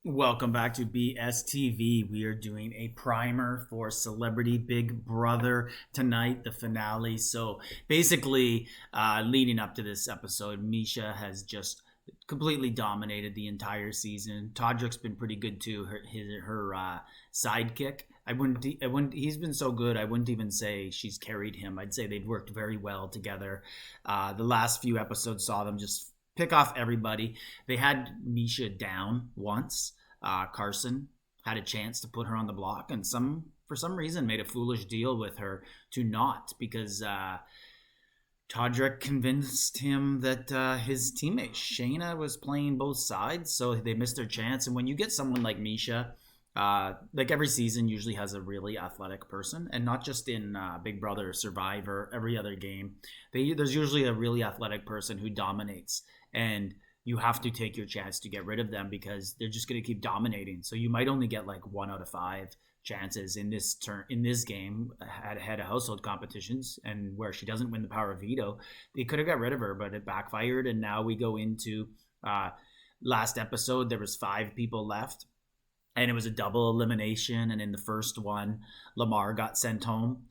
Welcome back to BSTV. We are doing a primer for Celebrity Big Brother tonight, the finale. So basically, leading up to this episode, Misha has just completely dominated the entire season. Todrick's been pretty good too. Her sidekick. I wouldn't. He's been so good. I wouldn't even say she's carried him. I'd say they've worked very well together. The last few episodes saw them just pick off everybody. They had Misha down once. Carson had a chance to put her on the block, and for some reason made a foolish deal with her to not, because Todrick convinced him that his teammate Shayna was playing both sides, so they missed their chance. And when you get someone like Misha, like every season usually has a really athletic person, and not just in Big Brother, Survivor, every other game, there's usually a really athletic person who dominates, and you have to take your chance to get rid of them because they're just going to keep dominating. So you might only get like 1 out of 5 chances in this game at head of household competitions, and where she doesn't win the power of veto. They could have got rid of her, but it backfired, and now we go into last episode. There was 5 people left, and it was a double elimination. And in the first one, Lamar got sent home.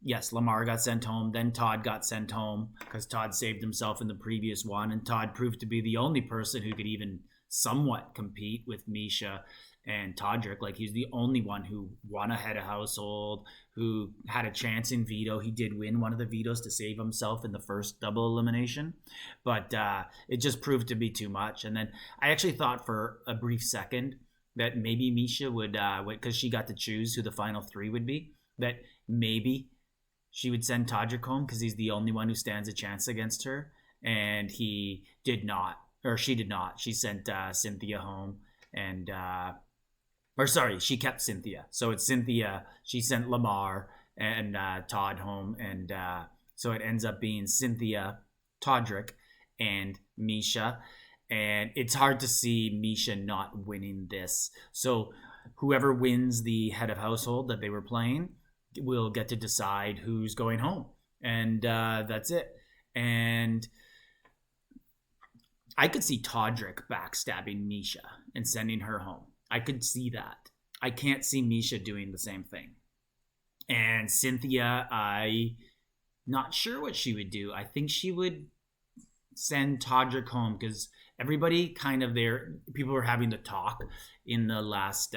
Yes, Lamar got sent home. Then Todd got sent home because Todd saved himself in the previous one. And Todd proved to be the only person who could even somewhat compete with Misha and Todrick. Like, he's the only one who won a head of household, who had a chance in veto. He did win one of the vetoes to save himself in the first double elimination. But it just proved to be too much. And then I actually thought for a brief second that maybe Misha would, because she got to choose who the final 3 would be, that maybe she would send Todrick home because he's the only one who stands a chance against her. And he did not, or she did not. She sent Cynthia home, and she kept Cynthia. So it's Cynthia. She sent Lamar and Todd home, and so it ends up being Cynthia, Todrick, and Misha. And it's hard to see Misha not winning this. So whoever wins the head of household that they were playing will get to decide who's going home, and that's it. And I could see Todrick backstabbing Misha and sending her home. I could see that. I can't see Misha doing the same thing. And Cynthia, I not sure what she would do. I think she would send Todrick home because everybody people were having the talk in the last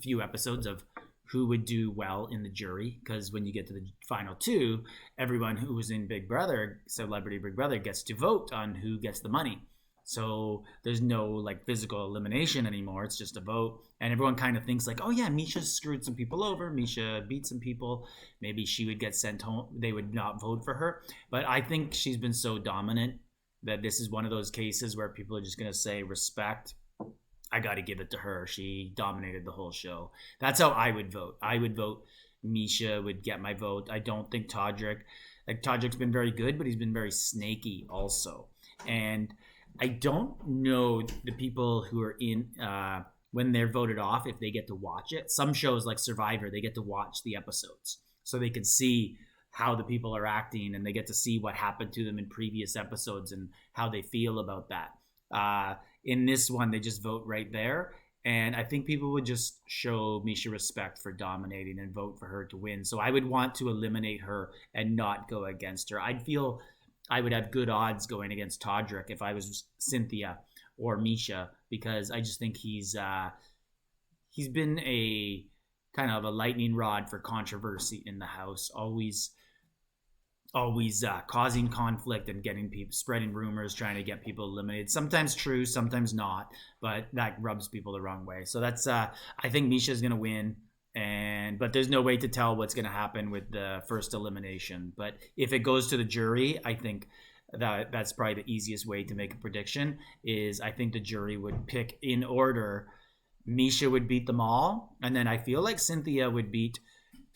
few episodes of who would do well in the jury, because when you get to the final 2, everyone who was in Big Brother, Celebrity Big Brother, gets to vote on who gets the money. So there's no like physical elimination anymore. It's just a vote, and everyone kind of thinks like, oh yeah, Misha screwed some people over, Misha beat some people, maybe she would get sent home, they would not vote for her. But I think she's been so dominant that this is one of those cases where people are just going to say respect. I got to give it to her. She dominated the whole show. That's how I would vote. I would vote Misha would get my vote. I don't think Todrick's been very good, but he's been very snaky also. And I don't know the people who are in when they're voted off, if they get to watch it. Some shows like Survivor, they get to watch the episodes so they can see how the people are acting, and they get to see what happened to them in previous episodes and how they feel about that. In this one, they just vote right there. And I think people would just show Misha respect for dominating and vote for her to win. So I would want to eliminate her and not go against her. I'd feel I would have good odds going against Todrick if I was Cynthia or Misha, because I just think he's been a kind of a lightning rod for controversy in the house, always causing conflict and getting people, spreading rumors, trying to get people eliminated. Sometimes true, sometimes not, but that rubs people the wrong way. So that's I think Misha's gonna win, but there's no way to tell what's gonna happen with the first elimination. But if it goes to the jury, I think that's probably the easiest way to make a prediction. Is I think the jury would pick in order. Misha would beat them all, and then I feel like Cynthia would beat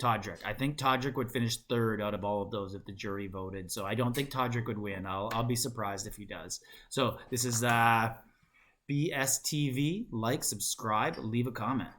Todrick. I think Todrick would finish 3rd out of all of those if the jury voted. So I don't think Todrick would win. I'll be surprised if he does. So this is BSTV. Like, subscribe, leave a comment.